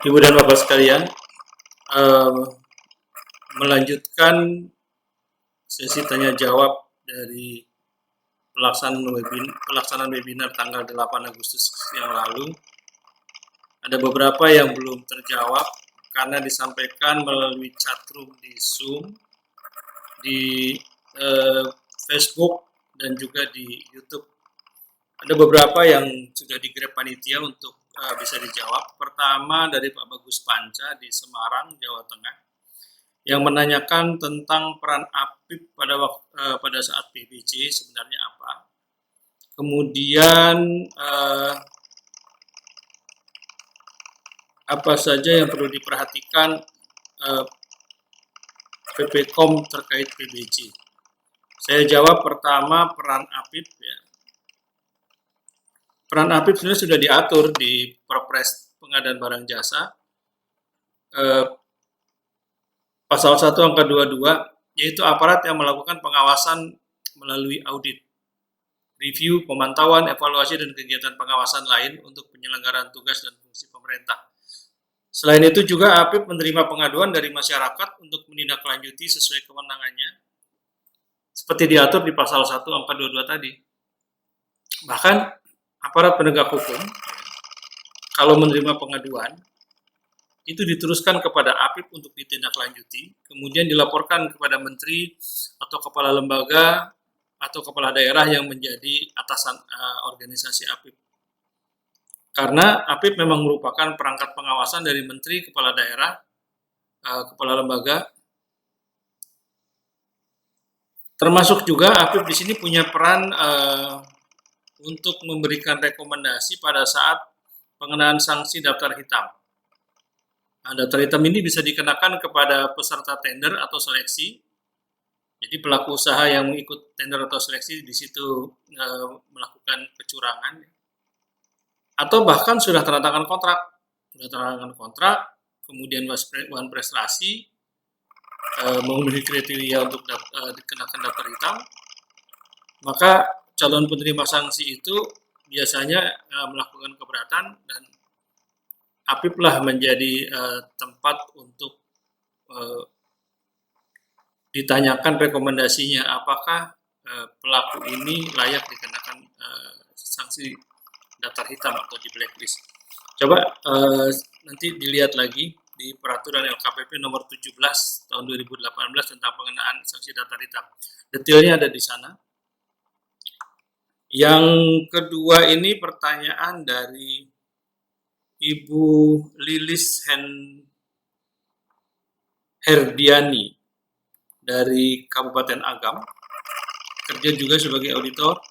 Ibu dan Bapak sekalian, eh, melanjutkan sesi tanya jawab dari pelaksanaan webinar tanggal 8 Agustus yang lalu. Ada beberapa yang belum terjawab karena disampaikan melalui chatroom di Zoom, di Facebook, dan juga di YouTube. Ada beberapa yang sudah di-grab panitia untuk bisa dijawab. Pertama dari Pak Bagus Panca di Semarang, Jawa Tengah, yang menanyakan tentang peran APIP pada saat PBC sebenarnya apa. Kemudian apa saja yang perlu diperhatikan PPKOM terkait PBC. Saya jawab pertama peran APIP ya. Peran APIP sebenarnya sudah diatur di Perpres Pengadaan Barang Jasa pasal 1 angka 22, yaitu aparat yang melakukan pengawasan melalui audit, review, pemantauan, evaluasi, dan kegiatan pengawasan lain untuk penyelenggaraan tugas dan fungsi pemerintah. Selain itu juga APIP menerima pengaduan dari masyarakat untuk menindaklanjuti sesuai kewenangannya, seperti diatur di pasal 1 angka 22 tadi. Bahkan aparat penegak hukum, kalau menerima pengaduan, itu diteruskan kepada APIP untuk ditindaklanjuti, kemudian dilaporkan kepada menteri atau kepala lembaga atau kepala daerah yang menjadi atasan organisasi APIP. Karena APIP memang merupakan perangkat pengawasan dari menteri, kepala daerah, kepala lembaga. Termasuk juga APIP di sini punya peran untuk memberikan rekomendasi pada saat pengenaan sanksi daftar hitam. Nah, daftar hitam ini bisa dikenakan kepada peserta tender atau seleksi. Jadi pelaku usaha yang mengikut tender atau seleksi di situ melakukan kecurangan, atau bahkan sudah tanda tangan kontrak, kemudian one prestasi, memenuhi kriteria untuk dikenakan daftar hitam, maka calon penerima sanksi itu biasanya melakukan keberatan, dan APIP lah menjadi tempat untuk ditanyakan rekomendasinya, apakah pelaku ini layak dikenakan sanksi daftar hitam atau di blacklist. Coba nanti dilihat lagi di peraturan LKPP nomor 17 tahun 2018 tentang pengenaan sanksi daftar hitam. Detailnya ada di sana. Yang kedua ini pertanyaan dari Ibu Lilis Herdiani dari Kabupaten Agam, kerja juga sebagai auditor.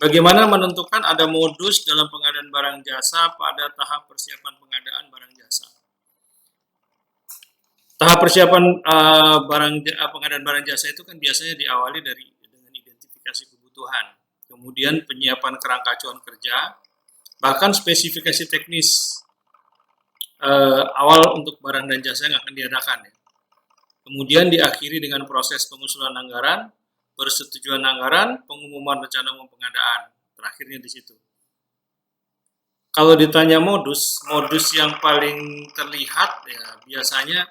Bagaimana menentukan ada modus dalam pengadaan barang jasa pada tahap persiapan pengadaan barang jasa? Tahap persiapan pengadaan barang jasa itu kan biasanya diawali dengan identifikasi kebutuhan, kemudian penyiapan kerangka acuan kerja, bahkan spesifikasi teknis awal untuk barang dan jasa yang akan diadakan. Ya. Kemudian diakhiri dengan proses pengusulan anggaran, persetujuan anggaran, pengumuman rencana umum pengadaan. Terakhirnya di situ. Kalau ditanya modus yang paling terlihat ya biasanya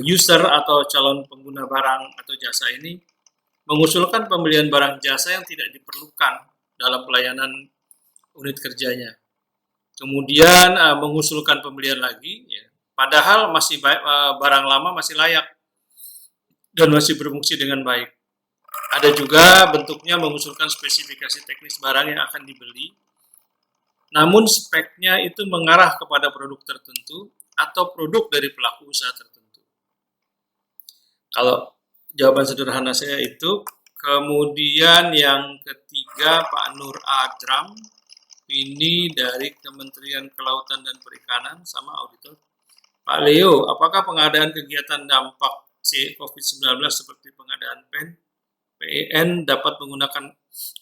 user atau calon pengguna barang atau jasa ini mengusulkan pembelian barang jasa yang tidak diperlukan dalam pelayanan unit kerjanya. Kemudian mengusulkan pembelian lagi, ya, padahal masih barang lama masih layak dan masih berfungsi dengan baik. Ada juga bentuknya mengusulkan spesifikasi teknis barang yang akan dibeli, namun speknya itu mengarah kepada produk tertentu atau produk dari pelaku usaha tertentu. Kalau jawaban sederhana saya itu. Kemudian yang ketiga Pak Nur Adram, ini dari Kementerian Kelautan dan Perikanan sama auditor. Pak Leo, apakah pengadaan kegiatan dampak COVID-19 seperti pengadaan PEN dapat menggunakan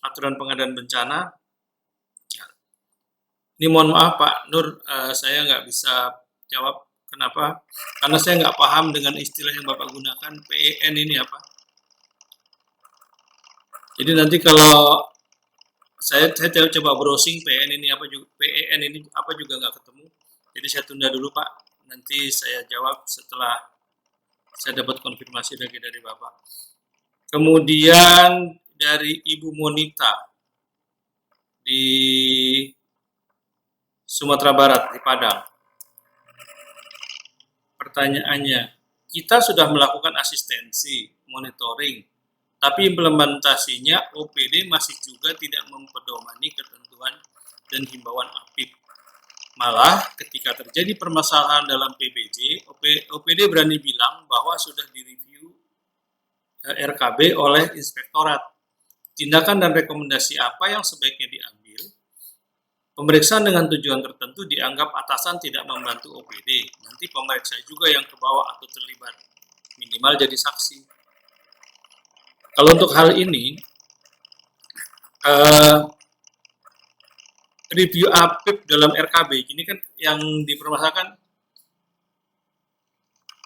aturan pengadaan bencana? Ya. Ini mohon maaf Pak Nur, saya nggak bisa jawab. Kenapa? Karena saya nggak paham dengan istilah yang Bapak gunakan, PEN ini apa. Jadi nanti kalau saya coba browsing PN ini apa juga, PEN ini apa juga nggak ketemu. Jadi saya tunda dulu Pak. Nanti saya jawab setelah saya dapat konfirmasi lagi dari Bapak. Kemudian dari Ibu Monita di Sumatera Barat, di Padang. Pertanyaannya, kita sudah melakukan asistensi, monitoring, tapi implementasinya OPD masih juga tidak mempedomani ketentuan dan himbauan APIP. Malah ketika terjadi permasalahan dalam PBJ, OPD berani bilang bahwa sudah direview RKB oleh inspektorat. Tindakan dan rekomendasi apa yang sebaiknya diambil? Pemeriksaan dengan tujuan tertentu dianggap atasan tidak membantu OPD. Nanti pemeriksa juga yang ke bawah atau terlibat, minimal jadi saksi. Kalau untuk hal ini, review APIP dalam RKB, ini kan yang dipermasalahkan,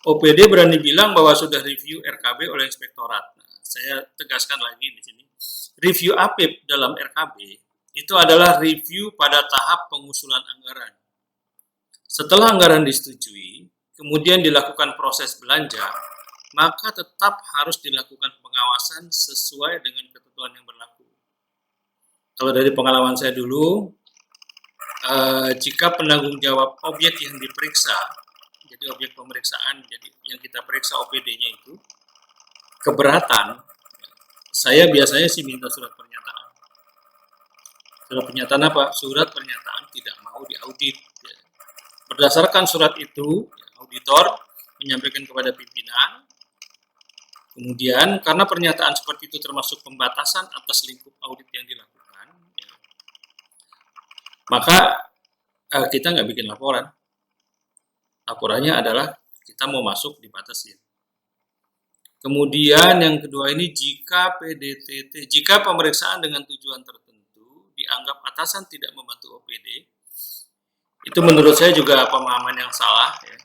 OPD berani bilang bahwa sudah review RKB oleh inspektorat. Nah, saya tegaskan lagi di sini, review APIP dalam RKB itu adalah review pada tahap pengusulan anggaran. Setelah anggaran disetujui, kemudian dilakukan proses belanja, maka tetap harus dilakukan pengawasan sesuai dengan ketentuan yang berlaku. Kalau dari pengalaman saya dulu, jika penanggung jawab objek yang diperiksa, jadi objek pemeriksaan, jadi yang kita periksa OPD-nya itu, keberatan, saya biasanya sih minta surat pernyataan. Surat pernyataan apa? Surat pernyataan tidak mau diaudit. Berdasarkan surat itu, auditor menyampaikan kepada pimpinan. Kemudian, karena pernyataan seperti itu termasuk pembatasan atas lingkup audit yang dilakukan, maka kita nggak bikin laporan. Laporannya adalah kita mau masuk dibatasin. Kemudian yang kedua ini, jika PDTT, jika pemeriksaan dengan tujuan tertentu dianggap atasan tidak membantu OPD, itu menurut saya juga pemahaman yang salah. Ya.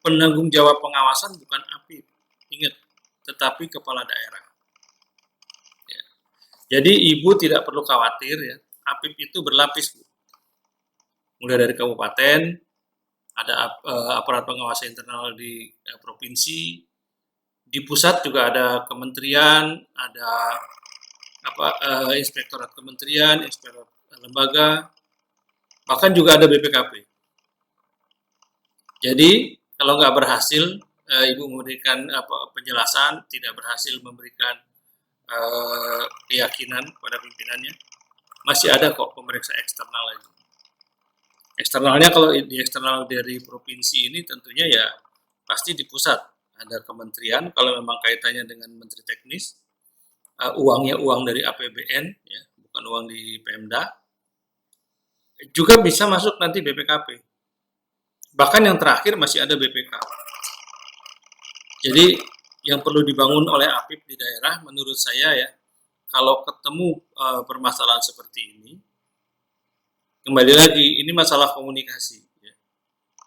Penanggung jawab pengawasan bukan APIP, ingat, tetapi kepala daerah. Ya. Jadi Ibu tidak perlu khawatir, ya. APIP itu berlapis, Bu. Mulai dari kabupaten, ada aparat pengawas internal di provinsi, di pusat juga ada kementerian, ada inspektorat kementerian, inspektorat lembaga, bahkan juga ada BPKP. Jadi kalau nggak berhasil Ibu memberikan penjelasan, tidak berhasil memberikan keyakinan pada pimpinannya, masih ada kok pemeriksa eksternal lagi. Eksternalnya kalau di eksternal dari provinsi ini tentunya ya pasti di pusat ada kementerian, kalau memang kaitannya dengan menteri teknis, uangnya uang dari APBN, ya, bukan uang di Pemda, juga bisa masuk nanti BPKP. Bahkan yang terakhir masih ada BPK. Jadi yang perlu dibangun oleh APIP di daerah, menurut saya ya, kalau ketemu permasalahan seperti ini, kembali lagi, ini masalah komunikasi. Ya.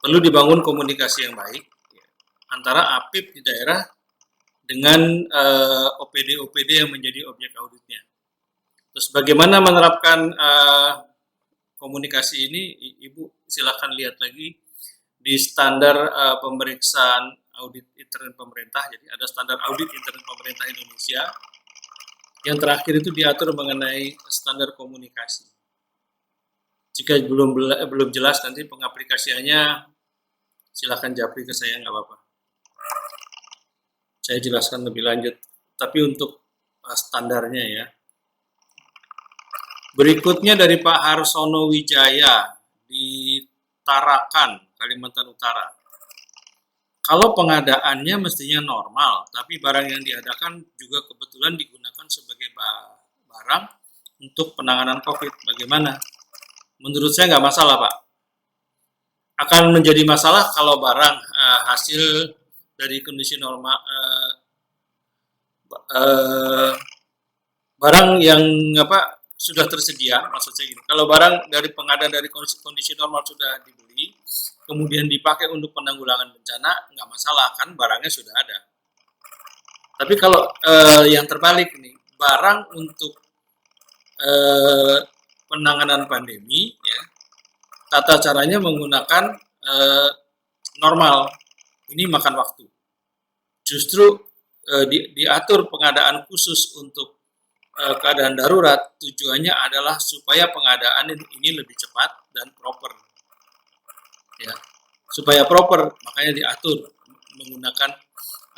Perlu dibangun komunikasi yang baik ya, antara APIP di daerah dengan OPD-OPD yang menjadi objek auditnya. Terus bagaimana menerapkan komunikasi ini, Ibu silakan lihat lagi di standar pemeriksaan audit intern pemerintah. Jadi ada standar audit intern pemerintah Indonesia. Yang terakhir itu diatur mengenai standar komunikasi. Jika belum jelas nanti pengaplikasiannya, silakan japri ke saya, nggak apa-apa. Saya jelaskan lebih lanjut, tapi untuk standarnya ya. Berikutnya dari Pak Harsono Wijaya di Tarakan, Kalimantan Utara. Kalau pengadaannya mestinya normal, tapi barang yang diadakan juga kebetulan digunakan sebagai barang untuk penanganan COVID. Bagaimana? Menurut saya nggak masalah, Pak. Akan menjadi masalah kalau barang hasil dari kondisi normal, barang yang sudah tersedia, maksud saya gini. Kalau barang dari pengadaan dari kondisi normal sudah dibeli, kemudian dipakai untuk penanggulangan bencana, nggak masalah, kan barangnya sudah ada. Tapi kalau yang terbalik nih, barang untuk penanganan pandemi, ya, tata caranya menggunakan normal. Ini makan waktu. Justru diatur pengadaan khusus untuk keadaan darurat, tujuannya adalah supaya pengadaan ini lebih cepat dan proper, ya, supaya proper, makanya diatur menggunakan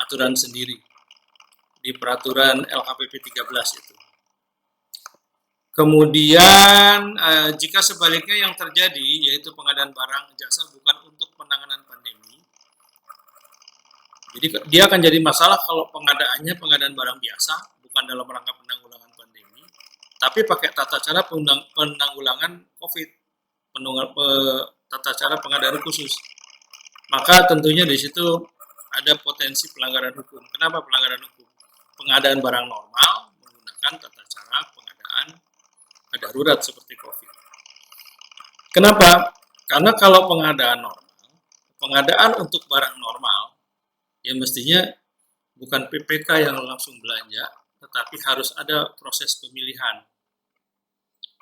aturan sendiri di peraturan LKPP 13 itu. Kemudian jika sebaliknya yang terjadi, yaitu pengadaan barang jasa bukan untuk penanganan pandemi, jadi dia akan jadi masalah kalau pengadaannya pengadaan barang biasa, bukan dalam rangka penanggulangan pandemi, tapi pakai tata cara penanggulangan COVID, tata cara pengadaan khusus. Maka tentunya di situ ada potensi pelanggaran hukum. Kenapa pelanggaran hukum? Pengadaan barang normal menggunakan tata cara pengadaan darurat seperti COVID. Kenapa? Karena kalau pengadaan normal, pengadaan untuk barang normal, ya mestinya bukan PPK yang langsung belanja, tetapi harus ada proses pemilihan.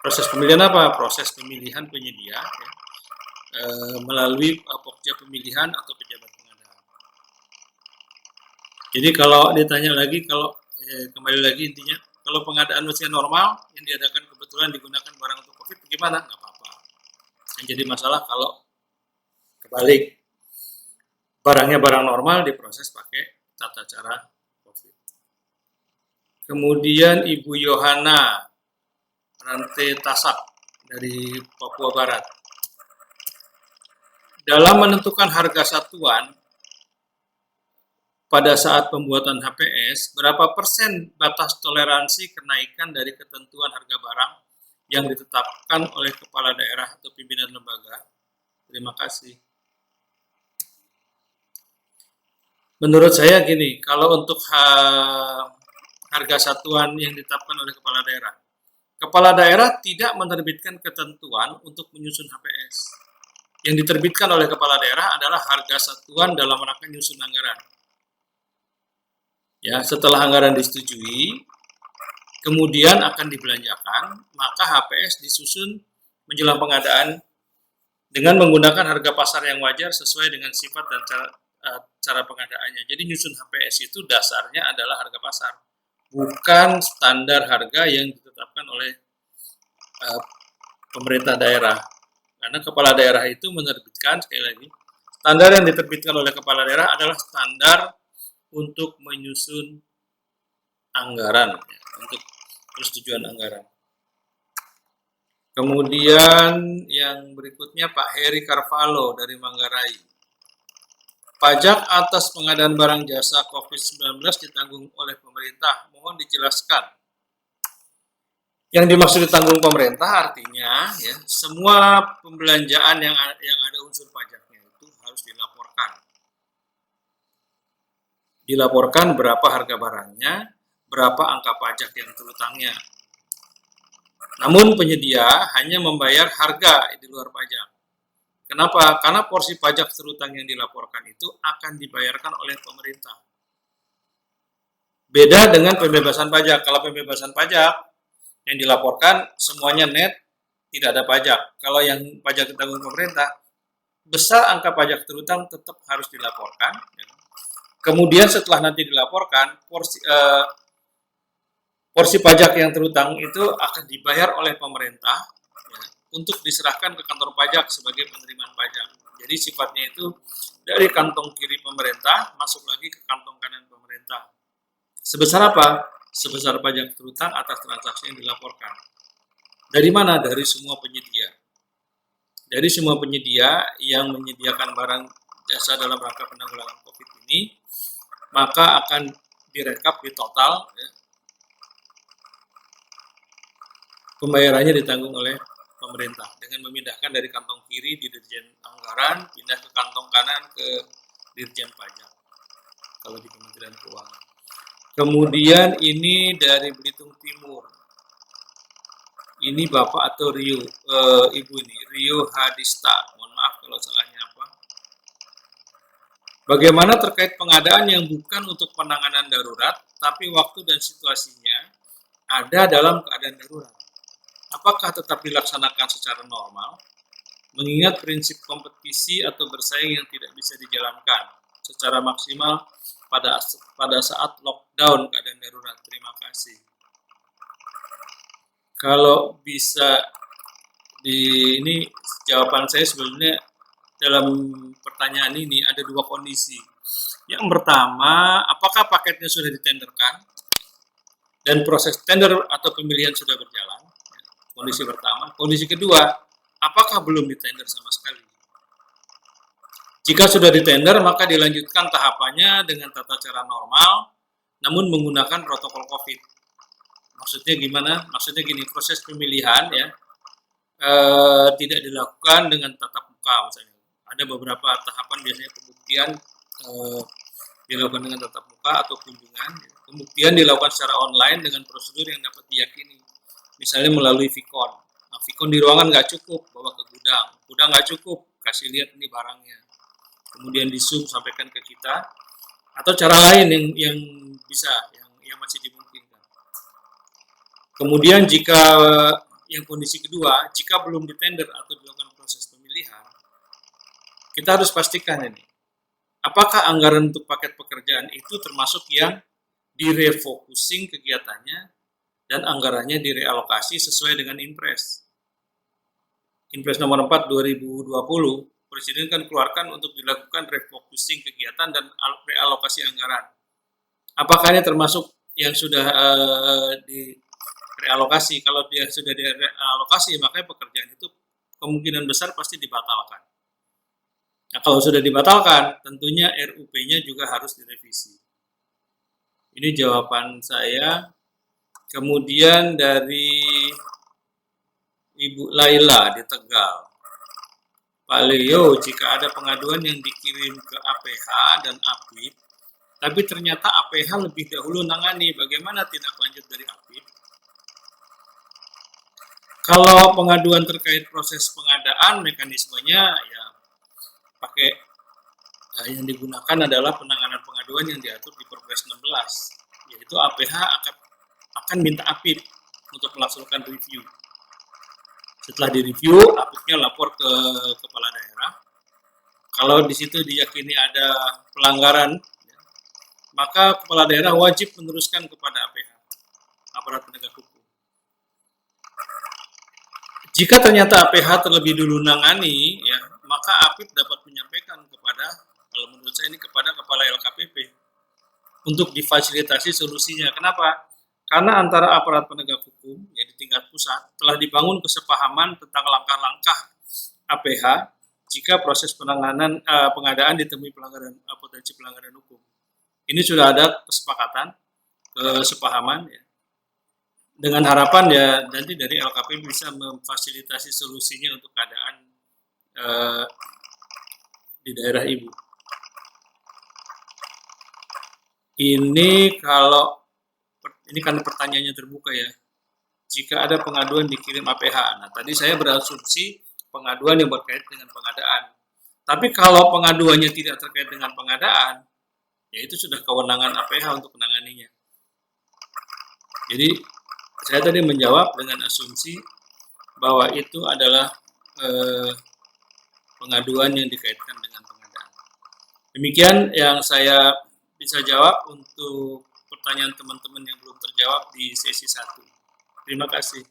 Proses pemilihan apa? Proses pemilihan penyedia, ya, melalui pokja pemilihan atau pejabat pengadaan. Jadi kalau ditanya lagi, kalau kembali lagi intinya, kalau pengadaan mesin normal yang diadakan kebetulan digunakan barang untuk COVID, gimana? Nggak apa-apa. Yang jadi masalah kalau kebalik, barangnya barang normal diproses pakai tata cara COVID. Kemudian Ibu Yohana Rante Tasak dari Papua Barat. Dalam menentukan harga satuan pada saat pembuatan HPS, berapa persen batas toleransi kenaikan dari ketentuan harga barang yang ditetapkan oleh kepala daerah atau pimpinan lembaga? Terima kasih. Menurut saya gini, kalau untuk harga satuan yang ditetapkan oleh kepala daerah tidak menerbitkan ketentuan untuk menyusun HPS. Yang diterbitkan oleh kepala daerah adalah harga satuan dalam rangka menyusun anggaran. Ya, setelah anggaran disetujui, kemudian akan dibelanjakan, maka HPS disusun menjelang pengadaan dengan menggunakan harga pasar yang wajar sesuai dengan sifat dan cara pengadaannya. Jadi nyusun HPS itu dasarnya adalah harga pasar, bukan standar harga yang ditetapkan oleh pemerintah daerah. Karena kepala daerah itu menerbitkan, sekali lagi, standar yang diterbitkan oleh kepala daerah adalah standar untuk menyusun anggaran, ya, untuk persetujuan anggaran. Kemudian yang berikutnya Pak Heri Carvalho dari Manggarai. Pajak atas pengadaan barang jasa COVID-19 ditanggung oleh pemerintah. Mohon dijelaskan. Yang dimaksud ditanggung pemerintah artinya, ya, semua pembelanjaan yang ada unsur pajaknya itu harus dilaporkan. Dilaporkan berapa harga barangnya, berapa angka pajak yang terutangnya. Namun penyedia hanya membayar harga di luar pajak. Kenapa? Karena porsi pajak terutang yang dilaporkan itu akan dibayarkan oleh pemerintah. Beda dengan pembebasan pajak. Kalau pembebasan pajak yang dilaporkan semuanya net, tidak ada pajak. Kalau yang pajak ditanggung pemerintah, besar angka pajak terutang tetap harus dilaporkan. Kemudian setelah nanti dilaporkan, porsi pajak yang terutang itu akan dibayar oleh pemerintah, ya, untuk diserahkan ke kantor pajak sebagai penerimaan pajak. Jadi sifatnya itu dari kantong kiri pemerintah masuk lagi ke kantong kanan pemerintah. Sebesar apa? Sebesar pajak terutang atas transaksi yang dilaporkan. Dari mana? Dari semua penyedia. Dari semua penyedia yang menyediakan barang jasa dalam rangka penanggulangan COVID ini, maka akan direkap di total, ya, pembayarannya ditanggung oleh pemerintah dengan memindahkan dari kantong kiri di Dirjen Anggaran, pindah ke kantong kanan ke Dirjen Pajak kalau di Kementerian Keuangan. Kemudian ini dari Belitung Timur. Ini Bapak atau Rio, Ibu ini, Rio Hadista. Mohon maaf kalau salahnya apa. Bagaimana terkait pengadaan yang bukan untuk penanganan darurat, tapi waktu dan situasinya ada dalam keadaan darurat? apakah tetap dilaksanakan secara normal, mengingat prinsip kompetisi atau bersaing yang tidak bisa dijalankan secara maksimal pada saat lockdown keadaan darurat. Terima kasih. Kalau bisa ini jawaban saya sebenarnya dalam pertanyaan ini ada dua kondisi. Yang pertama, apakah paketnya sudah ditenderkan dan proses tender atau pemilihan sudah berjalan? Kondisi pertama. Kondisi kedua, apakah belum ditender sama sekali? Jika sudah ditender, maka dilanjutkan tahapannya dengan tata cara normal, namun menggunakan protokol COVID. Maksudnya gimana? Maksudnya gini, proses pemilihan ya tidak dilakukan dengan tatap muka misalnya. Ada beberapa tahapan biasanya pembuktian dilakukan dengan tatap muka atau kunjungan. Pembuktian dilakukan secara online dengan prosedur yang dapat diyakini. Misalnya melalui Vicon. Nah, Vicon di ruangan nggak cukup, bawa ke gudang. Gudang nggak cukup, kasih lihat ini barangnya. Kemudian di Zoom sampaikan ke kita. Atau cara lain yang bisa, yang masih dimungkinkan. Kemudian jika yang kondisi kedua, jika belum ditender atau dilakukan proses pemilihan, kita harus pastikan ini, apakah anggaran untuk paket pekerjaan itu termasuk yang direfocusing kegiatannya dan anggarannya direalokasi sesuai dengan Impres. Impres nomor 4 2020, Presiden kan keluarkan untuk dilakukan refocusing kegiatan dan realokasi anggaran. Apakah ini termasuk yang sudah realokasi? Kalau dia sudah direalokasi, maka pekerjaan itu kemungkinan besar pasti dibatalkan. Nah, kalau sudah dibatalkan, tentunya RUP-nya juga harus direvisi. Ini jawaban saya. Kemudian dari Ibu Laila di Tegal. Pak Leo, jika ada pengaduan yang dikirim ke APH dan APIP, tapi ternyata APH lebih dahulu nangani, bagaimana tindak lanjut dari APIP? Kalau pengaduan terkait proses pengadaan, mekanismenya ya pakai yang digunakan adalah penanganan pengaduan yang diatur di Perpres 16, yaitu APH akan minta APIP untuk melaksanakan review. Setelah direview, APIP-nya lapor ke kepala daerah. Kalau di situ diyakini ada pelanggaran, maka kepala daerah wajib meneruskan kepada APH, aparat penegak hukum. Jika ternyata APH terlebih dulu nangani, ya, maka APIP dapat menyampaikan kepada, kalau menurut saya ini kepada kepala LKPP untuk difasilitasi solusinya. Kenapa? Karena antara aparat penegak hukum yang di tingkat pusat telah dibangun kesepahaman tentang langkah-langkah APH jika proses pengadaan ditemui potensi pelanggaran hukum. Ini sudah ada kesepakatan, kesepahaman ya. Dengan harapan ya nanti dari LKP bisa memfasilitasi solusinya untuk keadaan di daerah ibu. Ini kan pertanyaannya terbuka ya. Jika ada pengaduan dikirim APH. Nah, tadi saya berasumsi pengaduan yang berkait dengan pengadaan. Tapi kalau pengaduannya tidak terkait dengan pengadaan, ya itu sudah kewenangan APH untuk menanganinya. Jadi saya tadi menjawab dengan asumsi bahwa itu adalah pengaduan yang dikaitkan dengan pengadaan. Demikian yang saya bisa jawab untuk pertanyaan teman-teman yang belum terjawab di sesi 1. Terima kasih.